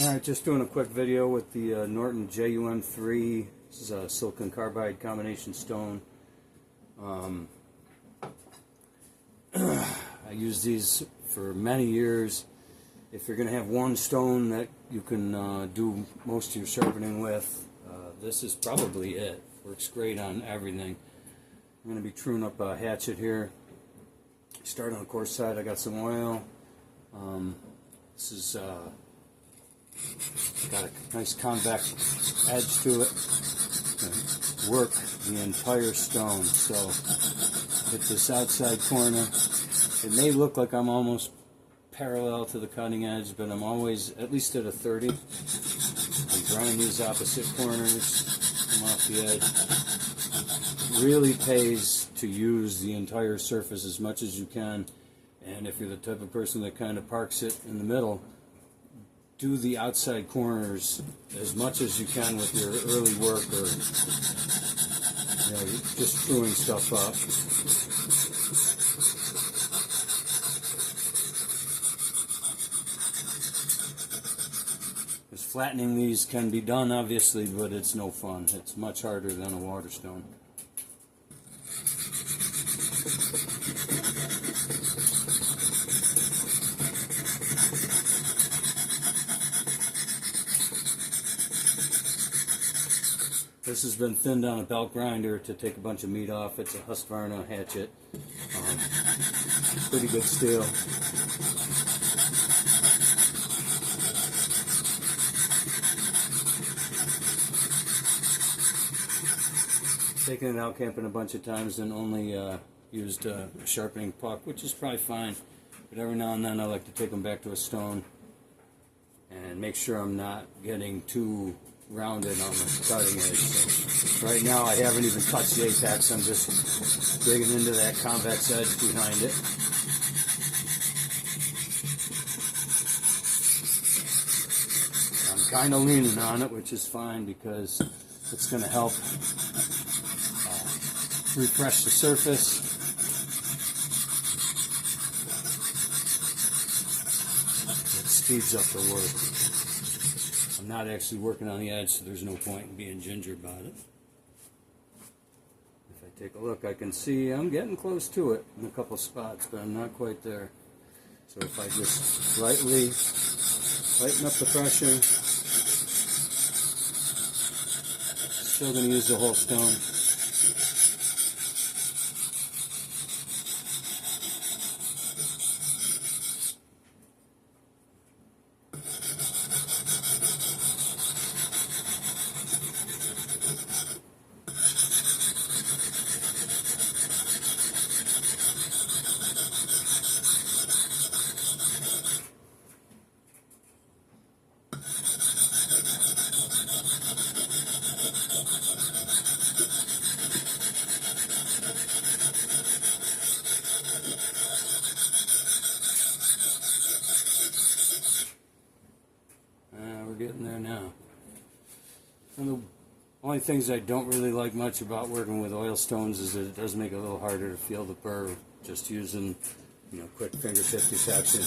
Alright, just doing a quick video with the Norton JUM3. This is a silicon carbide combination stone. I used these for many years. If you're going to have one stone that you can do most of your sharpening with, this is probably it. Works great on everything. I'm going to be truing up a hatchet here. Start on the coarse side. I got some oil. This is got a nice convex edge to it. Work the entire stone. So hit this outside corner. It may look like I'm almost parallel to the cutting edge, but I'm always at least at a 30. And grind these opposite corners, come off the edge. It really pays to use the entire surface as much as you can. And if you're the type of person that kind of parks it in the middle, do the outside corners as much as you can with your early work, or just screwing stuff up. Because flattening these can be done, obviously, but it's no fun. It's much harder than a water stone. This has been thinned on a belt grinder to take a bunch of meat off. It's a Husqvarna hatchet. Pretty good steel. Taken it out camping a bunch of times and only used a sharpening puck, which is probably fine. But every now and then I like to take them back to a stone and make sure I'm not getting too rounded on the cutting edge. So right now I haven't even touched the apex. I'm just digging into that convex edge behind it. I'm kind of leaning on it, which is fine because it's going to help refresh the surface. It speeds up the work. I'm not actually working on the edge, so there's no point in being ginger about it. If I take a look, I can see I'm getting close to it in a couple spots, but I'm not quite there. So if I just slightly lighten up the pressure, still going to use the whole stone. We're getting there now. And the only things I don't really like much about working with oil stones is that it does make it a little harder to feel the burr just using, quick fingertip detection.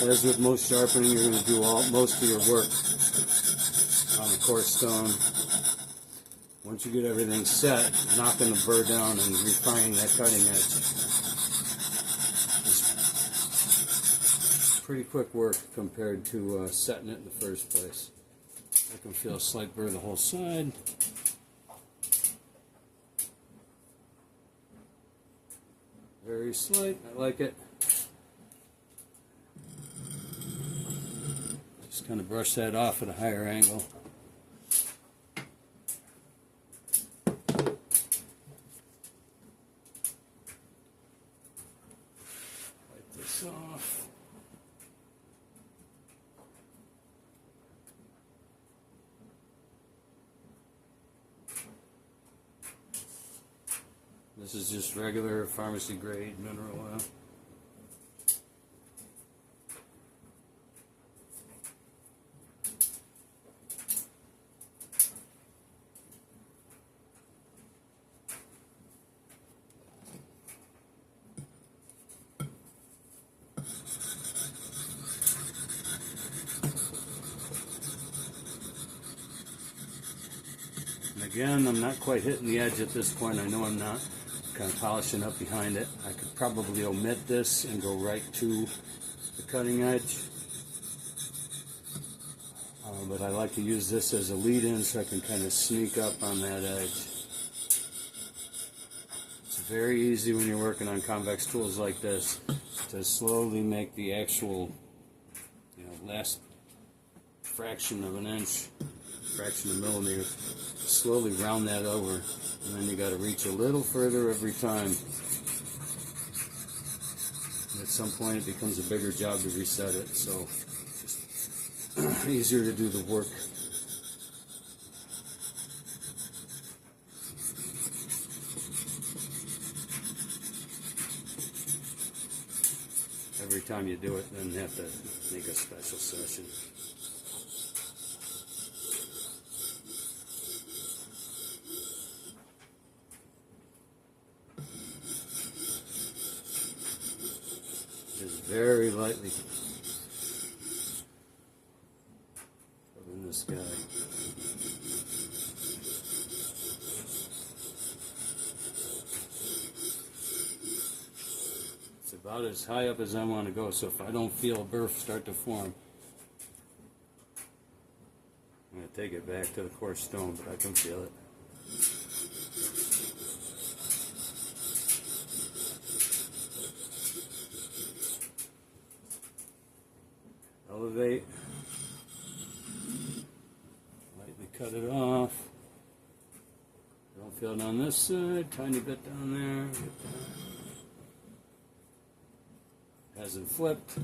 As with most sharpening, you're going to do most of your work on the coarse stone. Once you get everything set, knocking the burr down and refining that cutting edge is pretty quick work compared to setting it in the first place. I can feel a slight burr the whole side. Very slight, I like it. Just kind of brush that off at a higher angle. Wipe this off. This is just regular pharmacy grade mineral oil. Again, I'm not quite hitting the edge at this point. I know I'm not. Kind of polishing up behind it. I could probably omit this and go right to the cutting edge. But I like to use this as a lead-in so I can kind of sneak up on that edge. It's very easy when you're working on convex tools like this to slowly make the actual, last fraction of an inch, fraction of a millimeter, slowly round that over, and then you got to reach a little further every time. At some point it becomes a bigger job to reset it, so just easier to do the work. Every time you do it, then you have to make a special session. Just very lightly rubbing this guy. It's about as high up as I want to go, so if I don't feel a burr start to form, I'm going to take it back to the coarse stone, but I can feel it. Elevate, lightly cut it off. Don't feel it on this side, tiny bit down there. Hasn't flipped.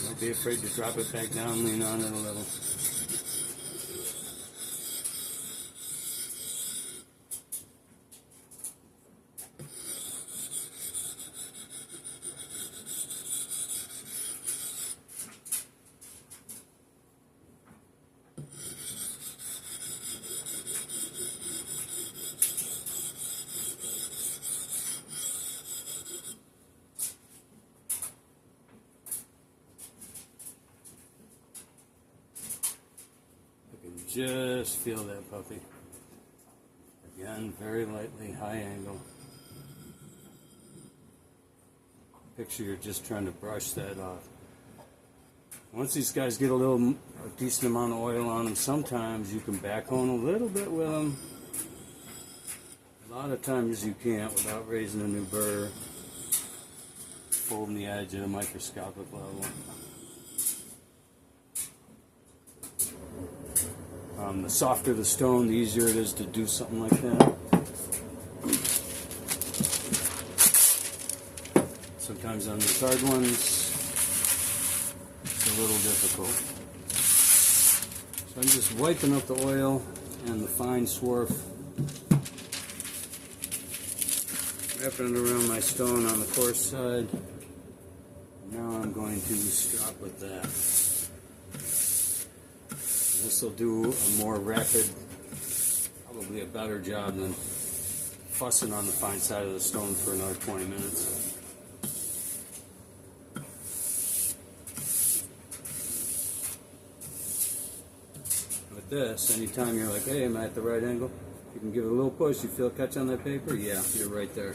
Don't be afraid to drop it back down, lean on it a little. Just feel that puppy. Again, very lightly, high angle. Picture you're just trying to brush that off. Once these guys get a decent amount of oil on them, sometimes you can backhone a little bit with them. A lot of times you can't without raising a new burr, folding the edge at a microscopic level. The softer the stone, the easier it is to do something like that. Sometimes on these hard ones, it's a little difficult. So I'm just wiping up the oil and the fine swarf, wrapping it around my stone on the coarse side. Now I'm going to strop with that. This will do a more rapid, probably a better job than fussing on the fine side of the stone for another 20 minutes. With this, anytime you're like, hey, am I at the right angle? You can give it a little push. You feel a catch on that paper? Yeah, you're right there.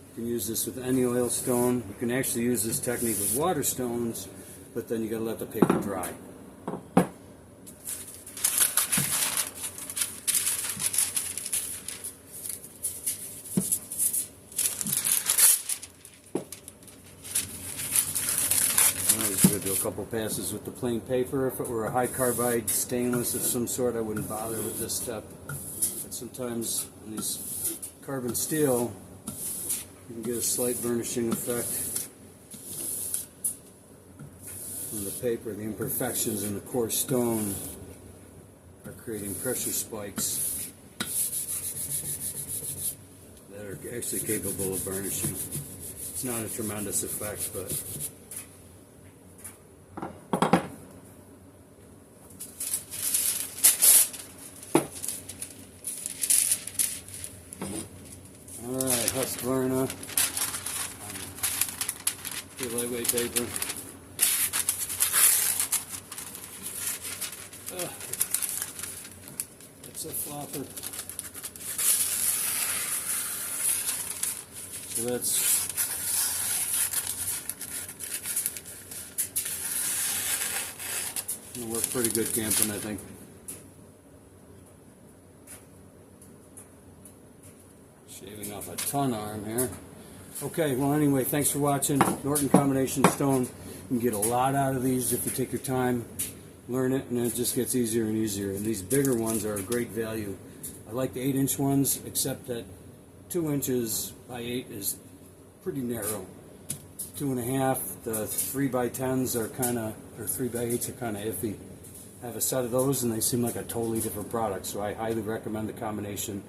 You can use this with any oil stone. You can actually use this technique with water stones, but then you got to let the paper dry. I was going to do a couple passes with the plain paper. If it were a high carbide stainless of some sort, I wouldn't bother with this step. sometimes on these carbon steel you can get a slight burnishing effect from the paper. The imperfections in the coarse stone are creating pressure spikes that are actually capable of burnishing. It's not a tremendous effect, but alright, Husqvarna, pretty lightweight paper. It's a flopper. So that's gonna work pretty good camping, I think. Shaving off a ton arm here. Okay, well anyway, thanks for watching. Norton combination stone. You can get a lot out of these if you take your time, learn it, and it just gets easier and easier. And these bigger ones are a great value. I like the 8-inch ones, except that 2 inches by 8 is pretty narrow. 2.5, the 3x10s are kind of, or 3x8s are kind of iffy. I have a set of those and they seem like a totally different product, so I highly recommend the combination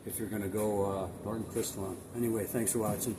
if you're going to go Norton Crystalon. Anyway, thanks for watching.